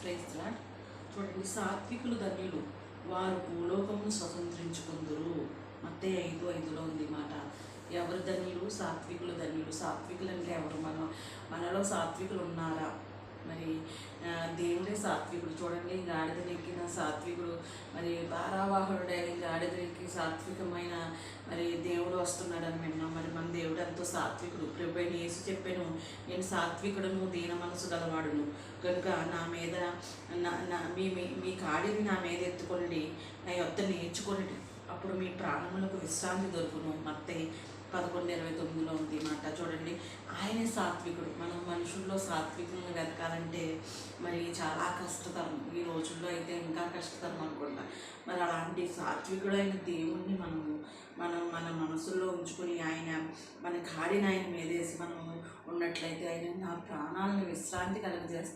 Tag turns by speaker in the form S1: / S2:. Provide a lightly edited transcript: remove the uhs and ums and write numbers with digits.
S1: Praise. చూడండి, సాత్వికులు ధన్యులు, వారు భూలోకమును స్వతంత్రించుకుందురు. మత్తయి 5:5లో ఉంది మాట. ఎవరు ధన్యులు? సాత్వికులు ధన్యులు. సాత్వికులు అంటే ఎవరు? మనలో సాత్వికులు ఉన్నారా? మరి దేవుడే సాత్వికుడు. చూడండి, గాడిదనెక్కిన సాత్వికుడు, మరి భారావాహనుడైన గాడిదనెక్కి సాత్వికమైన మరి దేవుడు వస్తున్నాడని విన్నాం. మరి మన దేవుడు ఎంతో సాత్వికుడు. ప్రభువైన యేసు చెప్పాను, నేను సాత్వికుడును, దీన మనసు గలవాడును కనుక నా మీద మీ కాడిని నా మీద ఎత్తుకొనండి, నా యొద్ద నేర్చుకొనండి, అప్పుడు మీ ప్రాణములకు విశ్రాంతి దొరుకును. మత్తయి 11:29లో ఉంది మాట. చూడండి, ఆయనే సాత్వికుడు. మనం మనుషుల్లో సాత్వికంగా వెతకాలంటే మరి చాలా కష్టతరం. ఈ రోజుల్లో అయితే ఇంకా కష్టతరం అనుకుంటా. మరి అలాంటి సాత్వికుడైన దేవుణ్ణి మనం మన మనసుల్లో ఉంచుకొని ఆయన మన కాడిని ఆయన మీదేసి మనం ఉన్నట్లయితే ఆయన నా ప్రాణాలను విశ్రాంతి కలుగజేస్తాం.